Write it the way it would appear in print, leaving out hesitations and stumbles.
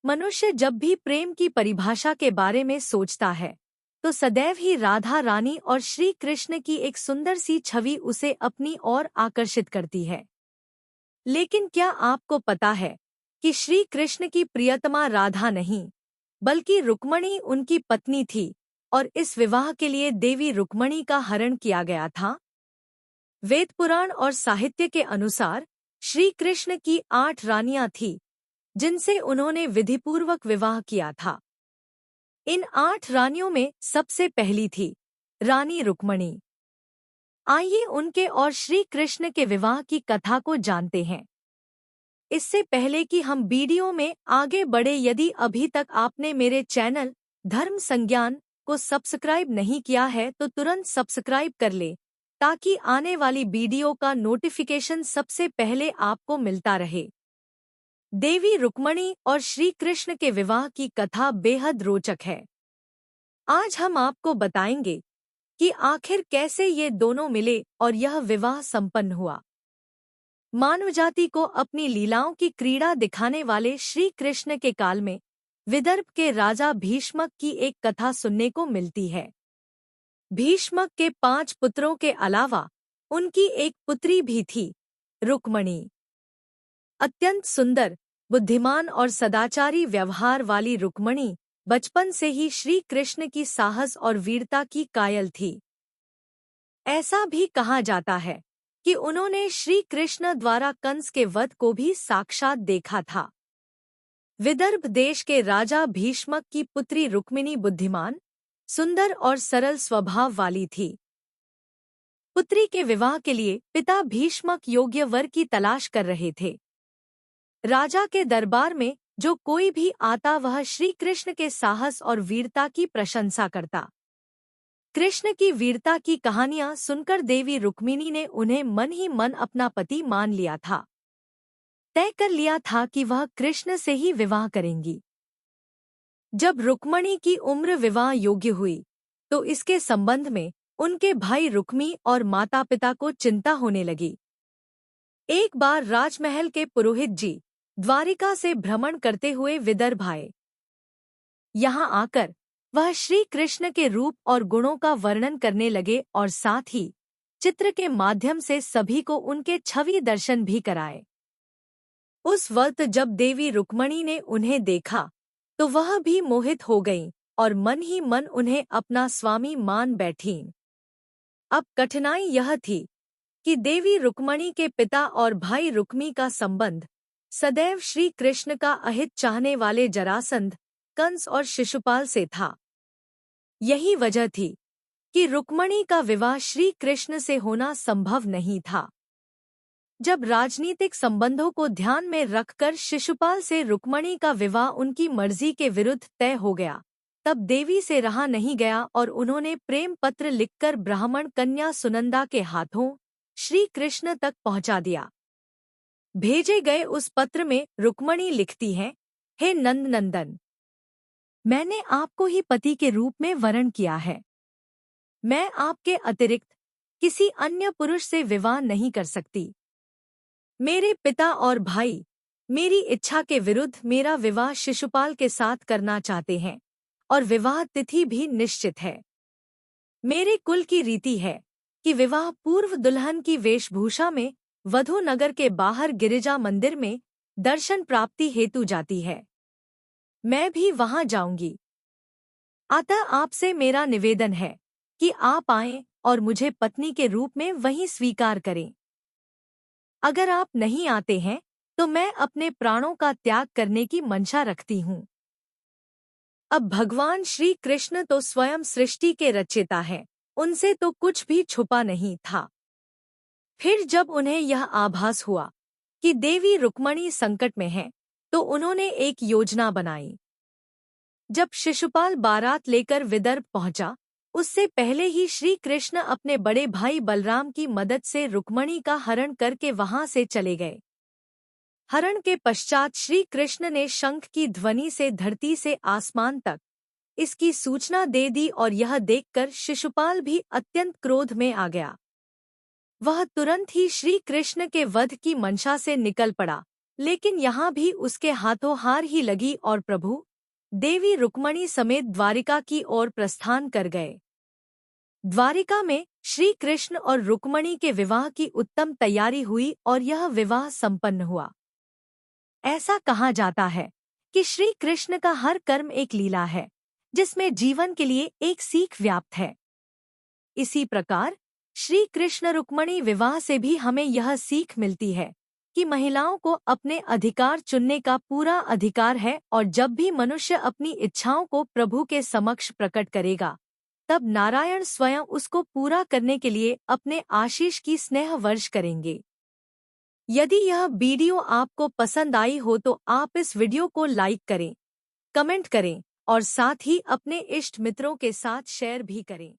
मनुष्य जब भी प्रेम की परिभाषा के बारे में सोचता है तो सदैव ही राधा रानी और श्री कृष्ण की एक सुंदर सी छवि उसे अपनी ओर आकर्षित करती है। लेकिन क्या आपको पता है कि श्री कृष्ण की प्रियतमा राधा नहीं बल्कि रुक्मणी उनकी पत्नी थी और इस विवाह के लिए देवी रुक्मणी का हरण किया गया था। वेद पुराण और साहित्य के अनुसार श्री कृष्ण की 8 रानियां थीं जिनसे उन्होंने विधिपूर्वक विवाह किया था। इन 8 रानियों में सबसे पहली थी रानी रुक्मणी। आइए उनके और श्री कृष्ण के विवाह की कथा को जानते हैं। इससे पहले कि हम वीडियो में आगे बढ़े, यदि अभी तक आपने मेरे चैनल धर्म संज्ञान को सब्सक्राइब नहीं किया है तो तुरंत सब्सक्राइब कर ले ताकि आने वाली वीडियो का नोटिफिकेशन सबसे पहले आपको मिलता रहे। देवी रुक्मणी और श्री कृष्ण के विवाह की कथा बेहद रोचक है। आज हम आपको बताएंगे कि आखिर कैसे ये दोनों मिले और यह विवाह संपन्न हुआ। मानवजाति को अपनी लीलाओं की क्रीड़ा दिखाने वाले श्री कृष्ण के काल में विदर्भ के राजा भीष्मक की एक कथा सुनने को मिलती है। भीष्मक के 5 पुत्रों के अलावा उनकी एक पुत्री भी थी, रुक्मणी। अत्यंत सुंदर, बुद्धिमान और सदाचारी व्यवहार वाली रुक्मणी बचपन से ही श्री कृष्ण की साहस और वीरता की कायल थी। ऐसा भी कहा जाता है कि उन्होंने श्री कृष्ण द्वारा कंस के वध को भी साक्षात देखा था। विदर्भ देश के राजा भीष्मक की पुत्री रुक्मिणी बुद्धिमान, सुंदर और सरल स्वभाव वाली थी। पुत्री के विवाह के लिए पिता भीष्मक योग्य वर की तलाश कर रहे थे। राजा के दरबार में जो कोई भी आता वह श्री कृष्ण के साहस और वीरता की प्रशंसा करता। कृष्ण की वीरता की कहानियां सुनकर देवी रुक्मिणी ने उन्हें मन ही मन अपना पति मान लिया था। तय कर लिया था कि वह कृष्ण से ही विवाह करेंगी। जब रुक्मणी की उम्र विवाह योग्य हुई तो इसके संबंध में उनके भाई रुक्मी और माता पिता को चिंता होने लगी। एक बार राजमहल के पुरोहित जी द्वारिका से भ्रमण करते हुए विदर्भ आए। यहाँ आकर वह श्री कृष्ण के रूप और गुणों का वर्णन करने लगे और साथ ही चित्र के माध्यम से सभी को उनके छवि दर्शन भी कराए। उस वक्त जब देवी रुक्मणी ने उन्हें देखा तो वह भी मोहित हो गईं और मन ही मन उन्हें अपना स्वामी मान बैठीं। अब कठिनाई यह थी कि देवी रुक्मणी के पिता और भाई रुक्मी का संबंध सदैव श्री कृष्ण का अहित चाहने वाले जरासंध, कंस और शिशुपाल से था। यही वजह थी कि रुक्मणी का विवाह श्री कृष्ण से होना संभव नहीं था। जब राजनीतिक संबंधों को ध्यान में रखकर शिशुपाल से रुक्मणी का विवाह उनकी मर्जी के विरुद्ध तय हो गया, तब देवी से रहा नहीं गया और उन्होंने प्रेम पत्र लिखकर ब्राह्मण कन्या सुनंदा के हाथों श्री कृष्ण तक पहुंचा दिया। भेजे गए उस पत्र में रुक्मणी लिखती हैं, हे नंद नंदन, मैंने आपको ही पति के रूप में वरण किया है। मैं आपके अतिरिक्त किसी अन्य पुरुष से विवाह नहीं कर सकती। मेरे पिता और भाई मेरी इच्छा के विरुद्ध मेरा विवाह शिशुपाल के साथ करना चाहते हैं और विवाह तिथि भी निश्चित है। मेरे कुल की रीति है कि विवाह पूर्व दुल्हन की वेशभूषा में वधू नगर के बाहर गिरिजा मंदिर में दर्शन प्राप्ति हेतु जाती है। मैं भी वहां जाऊंगी। अतः आपसे मेरा निवेदन है कि आप आएं और मुझे पत्नी के रूप में वहीं स्वीकार करें। अगर आप नहीं आते हैं तो मैं अपने प्राणों का त्याग करने की मंशा रखती हूँ। अब भगवान श्री कृष्ण तो स्वयं सृष्टि के रचयिता हैं, उनसे तो कुछ भी छुपा नहीं था। फिर जब उन्हें यह आभास हुआ कि देवी रुक्मणी संकट में है तो उन्होंने एक योजना बनाई। जब शिशुपाल बारात लेकर विदर्भ पहुंचा, उससे पहले ही श्री कृष्ण अपने बड़े भाई बलराम की मदद से रुक्मणी का हरण करके वहां से चले गए। हरण के पश्चात श्री कृष्ण ने शंख की ध्वनि से धरती से आसमान तक इसकी सूचना दे दी और यह देखकर शिशुपाल भी अत्यंत क्रोध में आ गया। वह तुरंत ही श्री कृष्ण के वध की मंशा से निकल पड़ा, लेकिन यहाँ भी उसके हाथों हार ही लगी और प्रभु देवी रुक्मणी समेत द्वारिका की ओर प्रस्थान कर गए। द्वारिका में श्री कृष्ण और रुक्मणी के विवाह की उत्तम तैयारी हुई और यह विवाह संपन्न हुआ। ऐसा कहा जाता है कि श्री कृष्ण का हर कर्म एक लीला है, जिसमें जीवन के लिए एक सीख व्याप्त है। इसी प्रकार श्री कृष्ण रुक्मणी विवाह से भी हमें यह सीख मिलती है कि महिलाओं को अपने अधिकार चुनने का पूरा अधिकार है, और जब भी मनुष्य अपनी इच्छाओं को प्रभु के समक्ष प्रकट करेगा, तब नारायण स्वयं उसको पूरा करने के लिए अपने आशीष की स्नेह वर्ष करेंगे। यदि यह वीडियो आपको पसंद आई हो तो आप इस वीडियो को लाइक करें, कमेंट करें और साथ ही अपने इष्ट मित्रों के साथ शेयर भी करें।